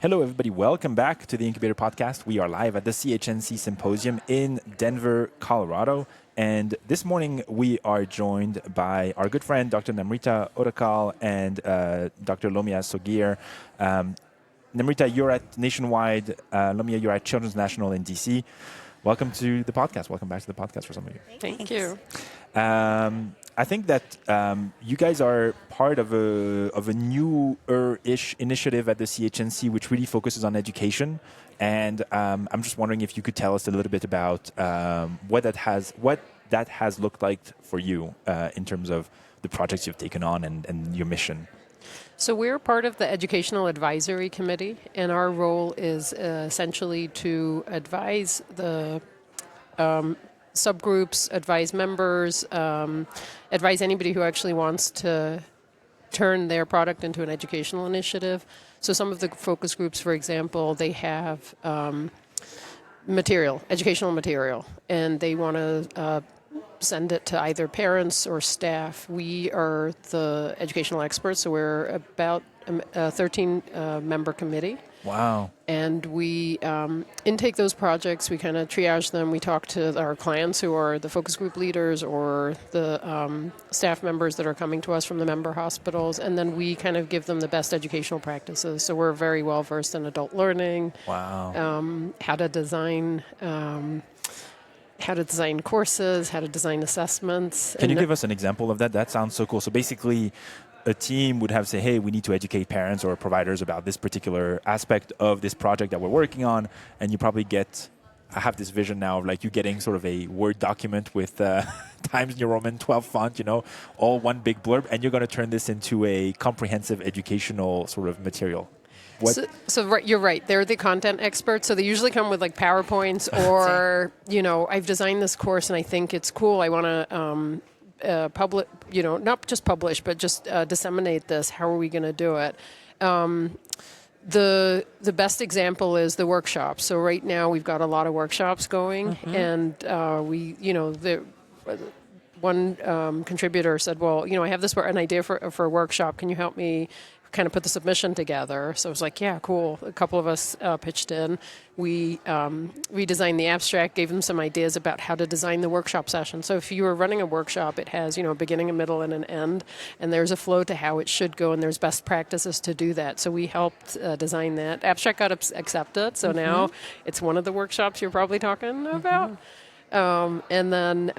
Hello, everybody. Welcome back to the Incubator Podcast. We are live at the CHNC Symposium in Denver, Colorado. And this morning, we are joined by our good friend, Dr. Namrita Odackal and Dr. Lamia Soghier. Namrita, you're at Nationwide. Lamia, you're at Children's National in D.C. Welcome to the podcast. Welcome back to the podcast for some of you. Thank you. I think that you guys are part of a newer-ish initiative at the CHNC, which really focuses on education. And I'm just wondering if you could tell us a little bit about what that has looked like for you in terms of the projects you've taken on and your mission. So we're part of the Educational Advisory Committee, and our role is essentially to advise the subgroups, advise members, advise anybody who actually wants to turn their product into an educational initiative. So some of the focus groups, for example, they have educational material, and they want to send it to either parents or staff. We are the educational experts, so we're about a 13-member committee. Wow. And we intake those projects, we kind of triage them, we talk to our clients who are the focus group leaders or the staff members that are coming to us from the member hospitals, and then we kind of give them the best educational practices. So we're very well versed in adult learning, how to design courses, how to design assessments. Can you give us an example of that? That sounds so cool. So basically, a team would have say, hey, we need to educate parents or providers about this particular aspect of this project that we're working on. And you probably I have this vision now of like you getting sort of a Word document with Times New Roman 12 font, all one big blurb. And you're going to turn this into a comprehensive educational sort of material. So you're right. They're the content experts. So they usually come with like PowerPoints or, I've designed this course and I think it's cool. I want to publish, not just publish, but just disseminate this. How are we going to do it? The best example is the workshop. So right now we've got a lot of workshops going, and one contributor said, well, I have an idea for a workshop. Can you help me kind of put the submission together? So I was like, yeah, cool. A couple of us pitched in. We redesigned the abstract, gave them some ideas about how to design the workshop session. So if you were running a workshop, it has, a beginning, a middle, and an end, and there's a flow to how it should go, and there's best practices to do that. So we helped design that. Abstract got accepted, so now it's one of the workshops you're probably talking about. And then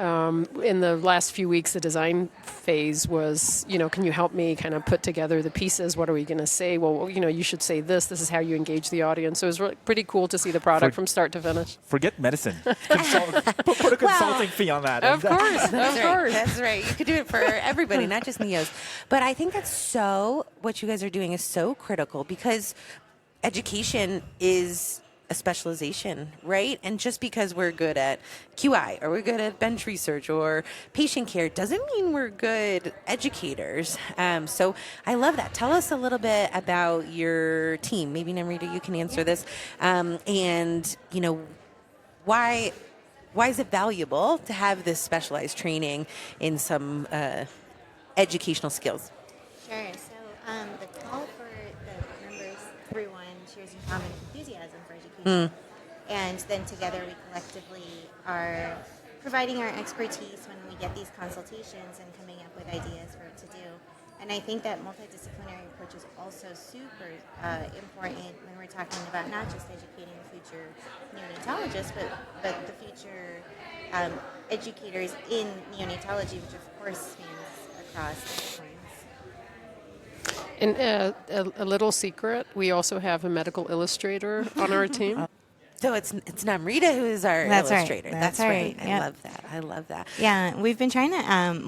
in the last few weeks, the design phase was, can you help me kind of put together the pieces? What are we going to say? Well, you should say this. This is how you engage the audience. So it was really pretty cool to see the product from start to finish. Forget medicine. Put a consulting fee on that. Of course. That's right. You could do it for everybody, not just neos. But I think what you guys are doing is so critical because education is a specialization, right? And just because we're good at QI or we're good at bench research or patient care doesn't mean we're good educators. So I love that. Tell us a little bit about your team. Maybe Namrita, you can answer this. And why is it valuable to have this specialized training in some educational skills? Sure. So the call for the members, everyone shares in common enthusiasm for education. And then together we collectively are providing our expertise when we get these consultations and coming up with ideas for what to do. And I think that multidisciplinary approach is also super important when we're talking about not just educating the future neonatologists, but the future educators in neonatology, which of course spans across disciplines. And a little secret, we also have a medical illustrator on our team. So it's Namrita who is our illustrator. Right. That's right. Yep. I love that. Yeah, we've been trying to,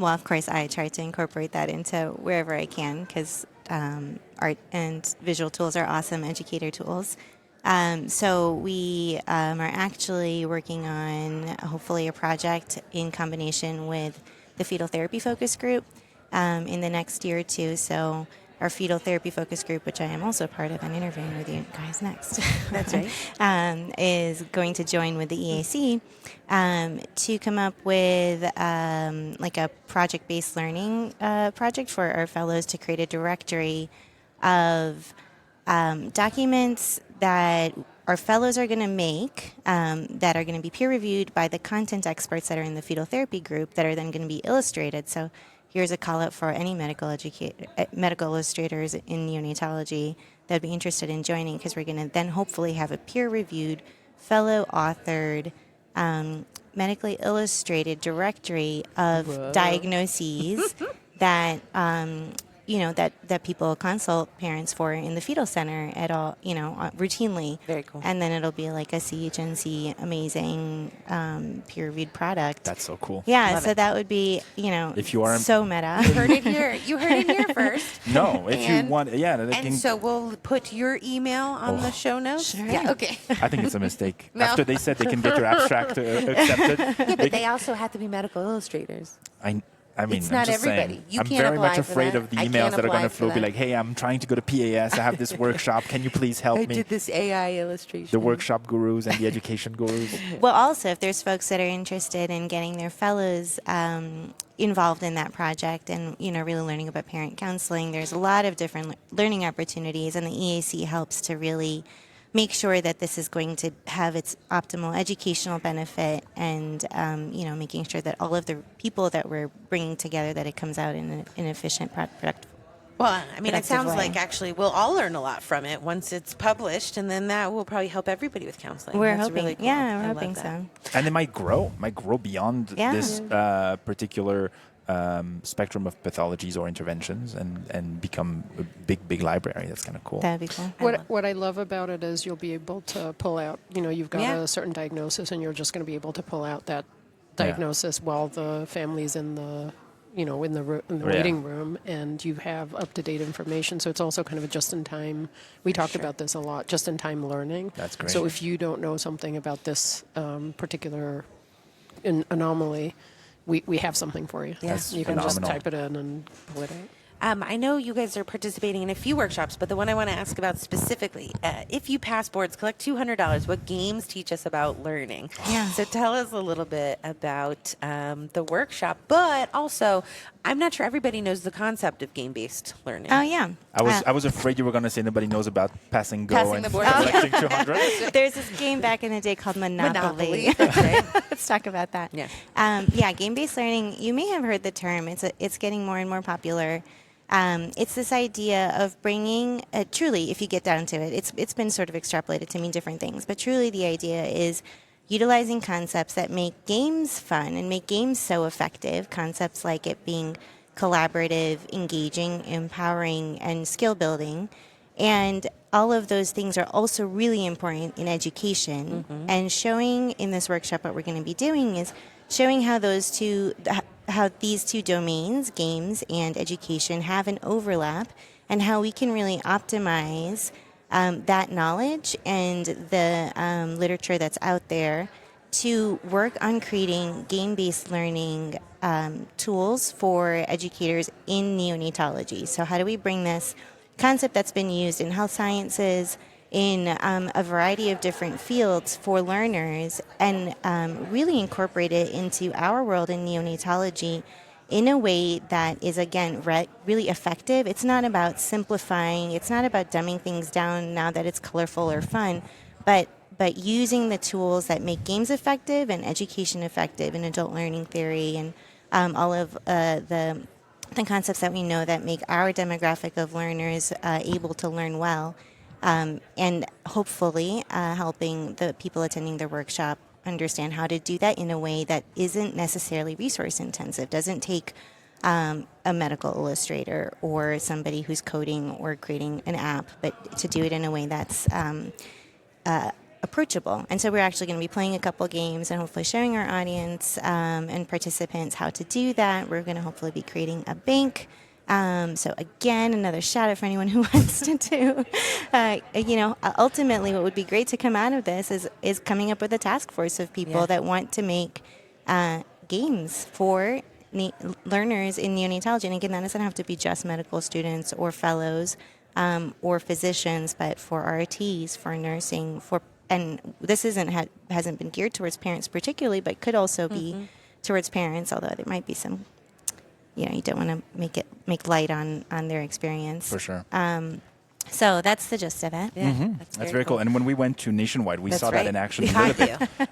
of course, I try to incorporate that into wherever I can because art and visual tools are awesome educator tools. So we are actually working on hopefully a project in combination with the fetal therapy focus group in the next year or two. So our fetal therapy focus group, which I am also part of and interviewing with you guys next. That's right. Is going to join with the EAC to come up with like a project-based learning project for our fellows to create a directory of documents that our fellows are going to make that are going to be peer reviewed by the content experts that are in the fetal therapy group that are then going to be illustrated. So here's a call out for any medical illustrators in neonatology that would be interested in joining, because we're going to then hopefully have a peer reviewed, fellow authored, medically illustrated directory of diagnoses that that people consult parents for in the fetal center at all, routinely. Very cool. And then it'll be like a CHNC amazing peer-reviewed product. That's so cool. Yeah, Love so it. that would be, If you are so meta. You heard it here first. No, if you And- want, yeah. And so we'll put your email on the show notes. Sure. Yeah. Okay. I think it's a mistake. No. After they said they can get your abstract accepted. Yeah, but they also have to be medical illustrators. I mean, It's I'm not just everybody. saying, You I'm can't very apply much for afraid that. of the I emails can't that are going apply to for flow. Be that. like, hey, I'm trying to go to PAS. I have this workshop. Can you please help I me? did this AI illustration. The workshop gurus and the education gurus. Well, also, if there's folks that are interested in getting their fellows involved in that project and, really learning about parent counseling, there's a lot of different learning opportunities, and the EAC helps to really make sure that this is going to have its optimal educational benefit, and, making sure that all of the people that we're bringing together, that it comes out in an efficient product. Well, I mean, it productive sounds way. like actually we'll all learn a lot from it once it's published, and then that will probably help everybody with counseling. We're That's hoping, really cool. yeah, I we're love hoping that. so. And it might grow beyond Yeah. this particular spectrum of pathologies or interventions and become a big library. That's kind of cool. That'd be cool. What I love about it is you'll be able to pull out, you've got Yeah. a certain diagnosis, and you're just going to be able to pull out that diagnosis while the family's in the waiting room, and you have up-to-date information. So it's also kind of a just-in-time. We talked about this a lot, just-in-time learning. That's great. So if you don't know something about this particular anomaly, we have something for you. That's You can just phenomenal. type it in and pull it out. I know you guys are participating in a few workshops, but the one I want to ask about specifically, if you pass boards, collect $200. What games teach us about learning? Yeah. So tell us a little bit about the workshop, but also, I'm not sure everybody knows the concept of game-based learning. Oh, yeah. I was afraid you were going to say nobody knows about passing go Passing and the board. collecting 200. There's this game back in the day called Monopoly. That's right. Let's talk about that. Yeah. Game-based learning. You may have heard the term. It's getting more and more popular. It's this idea of bringing, truly, if you get down to it, it's been sort of extrapolated to mean different things, but truly the idea is utilizing concepts that make games fun and make games so effective, concepts like it being collaborative, engaging, empowering, and skill building. And all of those things are also really important in education. Mm-hmm. And showing in this workshop, what we're going to be doing is showing how these two domains, games and education, have an overlap, and how we can really optimize that knowledge and the literature that's out there to work on creating game-based learning tools for educators in neonatology. So how do we bring this concept that's been used in health sciences, in a variety of different fields for learners, and really incorporate it into our world in neonatology in a way that is, again, really effective. It's not about simplifying. It's not about dumbing things down now that it's colorful or fun, but using the tools that make games effective and education effective in adult learning theory, and all of the concepts that we know that make our demographic of learners able to learn well. And hopefully helping the people attending the workshop understand how to do that in a way that isn't necessarily resource intensive, doesn't take a medical illustrator or somebody who's coding or creating an app, but to do it in a way that's approachable. And so we're actually going to be playing a couple games and hopefully showing our audience and participants how to do that. We're going to hopefully be creating a bank. So again, another shout out for anyone who wants to do. Ultimately, what would be great to come out of this is coming up with a task force of people that want to make games for learners in neonatology. And again, that doesn't have to be just medical students or fellows or physicians, but for RTs, for nursing, and this hasn't been geared towards parents particularly, but could also be towards parents, although there might be some. You don't want to make light on their experience. For sure. So that's the gist of it. Yeah, That's very cool. And when we went to Nationwide, we saw that in action a Behind little bit. you.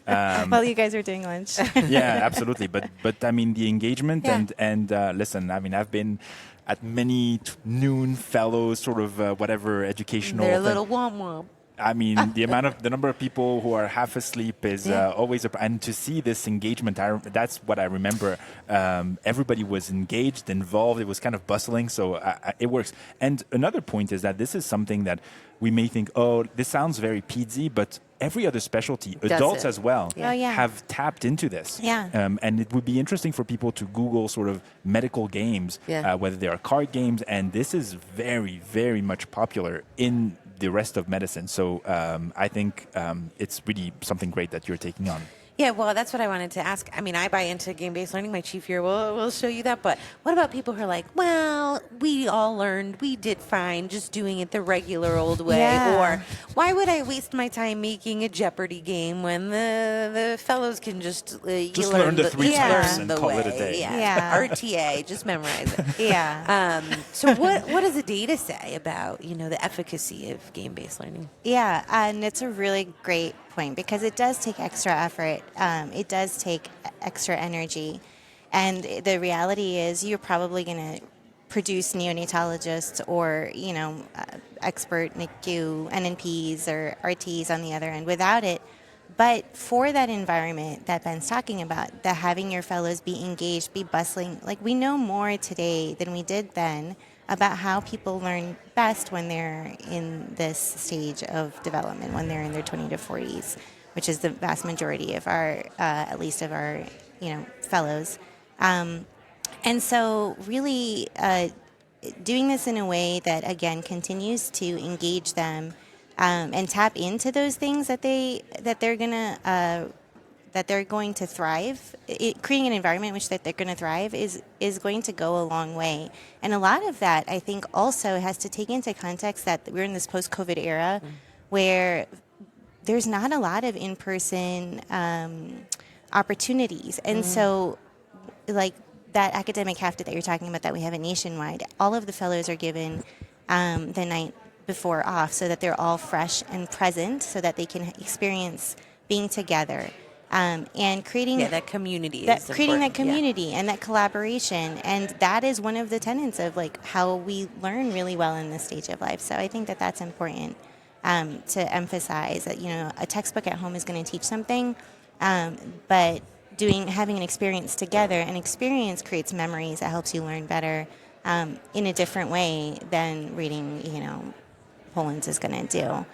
While you guys are doing lunch. Yeah, absolutely. But I mean, the engagement Yeah. and listen, I mean, I've been at many noon fellows, sort of whatever educational. They're a thing. little womp-womp. I mean, the number of people who are half asleep is always and to see this engagement, that's what I remember. Everybody was engaged, involved. It was kind of bustling, so it works. And another point is that this is something that we may think, oh, this sounds very PEDSy, but every other specialty, adults as well, Yeah. Oh, yeah. have tapped into this. Yeah. And it would be interesting for people to Google sort of medical games, whether they are card games, and this is very, very much popular in the rest of medicine. So I think it's really something great that you're taking on. Yeah, well, that's what I wanted to ask. I mean, I buy into game-based learning. My chief here will show you that. But what about people who are like, well, we all learned, we did fine just doing it the regular old way. Yeah. Or why would I waste my time making a Jeopardy game when the fellows can just learn the three types and call it a day. Yeah. RTA, just memorize it. Yeah. So what does the data say about, the efficacy of game-based learning? Yeah, and it's a really great point because it does take extra effort. It does take extra energy. And the reality is you're probably going to produce neonatologists or, expert NICU, NNPs or RTs on the other end without it. But for that environment that Ben's talking about, the having your fellows be engaged, be bustling, like we know more today than we did then about how people learn best when they're in this stage of development, when they're in their 20 to 40s, which is the vast majority of our, at least of our, fellows. And so really doing this in a way that, again, continues to engage them and tap into those things that they're going to thrive. Creating an environment in which that they're going to thrive is going to go a long way. And a lot of that, I think, also has to take into context that we're in this post-COVID era where there's not a lot of in-person opportunities. And so, like that academic half day that you're talking about that we have at Nationwide, all of the fellows are given the night before off so that they're all fresh and present so that they can experience being together. And creating that community, creating that community and that collaboration, and that is one of the tenets of like how we learn really well in this stage of life. So I think that that's important to emphasize that a textbook at home is going to teach something, but having an experience together, an experience creates memories that helps you learn better in a different way than reading Poland's is going to do.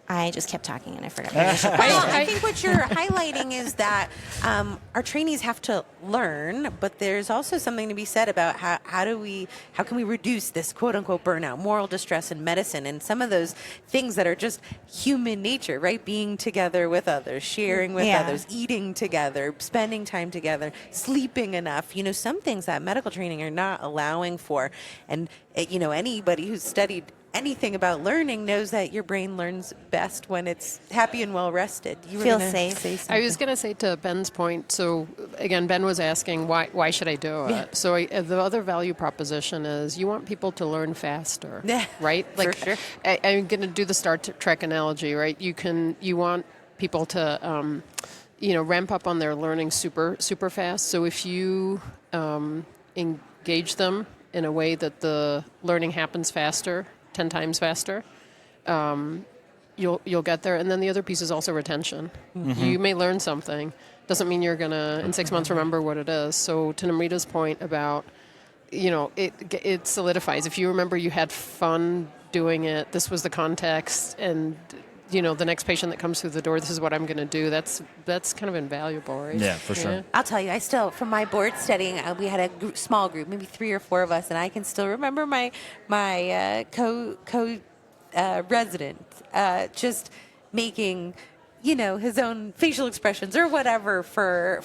I just kept talking and I forgot. Well, I think what you're highlighting is that our trainees have to learn, but there's also something to be said about how can we reduce this quote unquote burnout, moral distress in medicine, and some of those things that are just human nature, right? Being together with others, sharing with others, eating together, spending time together, sleeping enough. Some things that medical training are not allowing for, and anybody who's studied anything about learning knows that your brain learns best when it's happy and well rested. You feel safe. I was going to say to Ben's point, so again, Ben was asking, why should I do it? Yeah. So the other value proposition is you want people to learn faster, right? For sure. I'm going to do the Star Trek analogy, right? You want people to, ramp up on their learning super, super fast. So if you engage them in a way that the learning happens faster, 10 times faster, you'll get there. And then the other piece is also retention. Mm-hmm. You may learn something. Doesn't mean you're going to, in 6 months, remember what it is. So to Namrita's point about, it solidifies. If you remember you had fun doing it, this was the context, and, the next patient that comes through the door, this is what I'm going to do. That's kind of invaluable, right? Yeah, for sure. I'll tell you, I still, from my board studying, we had a small group, maybe 3 or 4 of us, and I can still remember my resident just making his own facial expressions or whatever for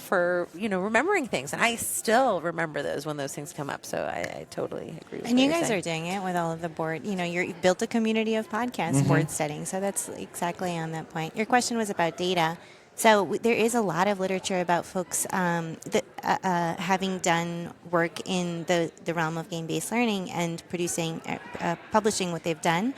remembering things, and I still remember those when those things come up. So I totally agree with and what you you're guys saying. are doing it with all of the board. You've built a community of podcast board studying, so that's exactly on that point. Your question was about data. So there is a lot of literature about folks having done work in the realm of game-based learning and publishing what they've done.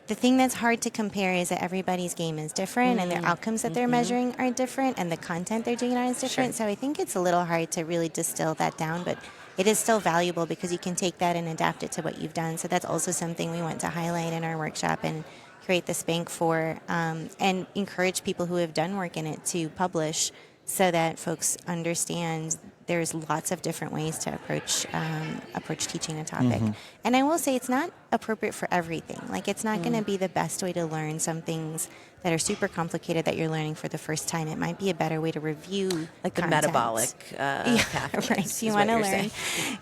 The thing that's hard to compare is that everybody's game is different and their outcomes that they're measuring are different and the content they're doing on is different. So I think it's a little hard to really distill that down, but it is still valuable because you can take that and adapt it to what you've done. So that's also something we want to highlight in our workshop and create this bank for, and encourage people who have done work in it to publish so that folks understand there's lots of different ways to approach teaching a topic. And I will say it's not appropriate for everything. Like, it's not going to be the best way to learn some things that are super complicated that you're learning for the first time. It might be a better way to review Like the content. metabolic pathways, Right. You want to learn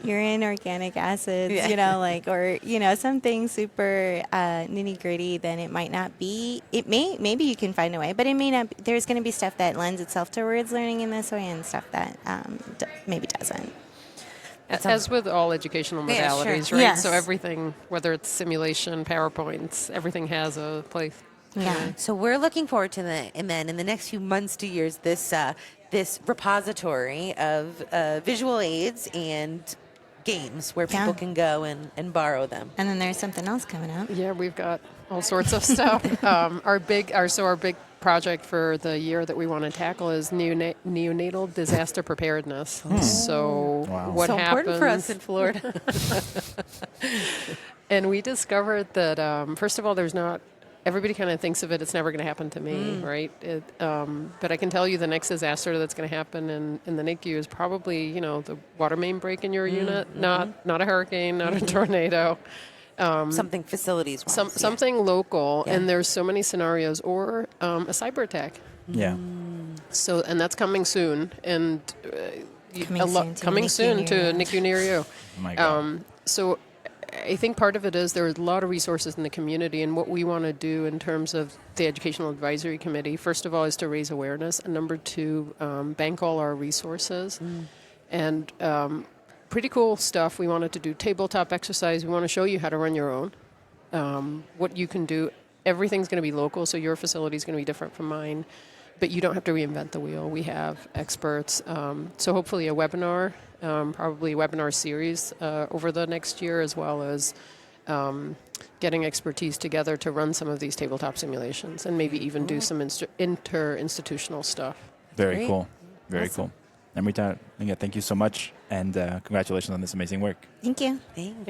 urine, organic acids, or something super nitty gritty. Then it might not be. Maybe you can find a way, but it may not. There's going to be stuff that lends itself towards learning in this way, and stuff that maybe doesn't. As with all educational modalities, right? Yes. So everything, whether it's simulation, PowerPoints, everything has a place. Yeah. So we're looking forward to and then in the next few months to years, this repository of visual aids and games where people can go and borrow them. And then there's something else coming up. Yeah, we've got all sorts of stuff. Our big project for the year that we want to tackle is neonatal disaster preparedness. So what so happens? Important for us in Florida. And we discovered that first of all, there's not. Everybody kind of thinks of it, it's never going to happen to me, right? But I can tell you the next disaster that's going to happen in the NICU is probably, the water main break in your unit, not a hurricane, not a tornado. Something facilities wise. Something local, and there's so many scenarios, or a cyber attack. Yeah. So, and that's coming soon, and Coming soon to a NICU near you. Oh my God. So I think part of it is there are a lot of resources in the community, and what we want to do in terms of the Educational Advisory Committee, first of all, is to raise awareness, and number two, bank all our resources. And pretty cool stuff. We wanted to do tabletop exercise. We want to show you how to run your own, what you can do. Everything's going to be local, so your facility is going to be different from mine, but you don't have to reinvent the wheel. We have experts. So hopefully a webinar, probably a webinar series over the next year, as well as getting expertise together to run some of these tabletop simulations and maybe even do some inter-institutional stuff. Very cool. Very cool. Namrita, thank you so much, and congratulations on this amazing work. Thank you. Thanks.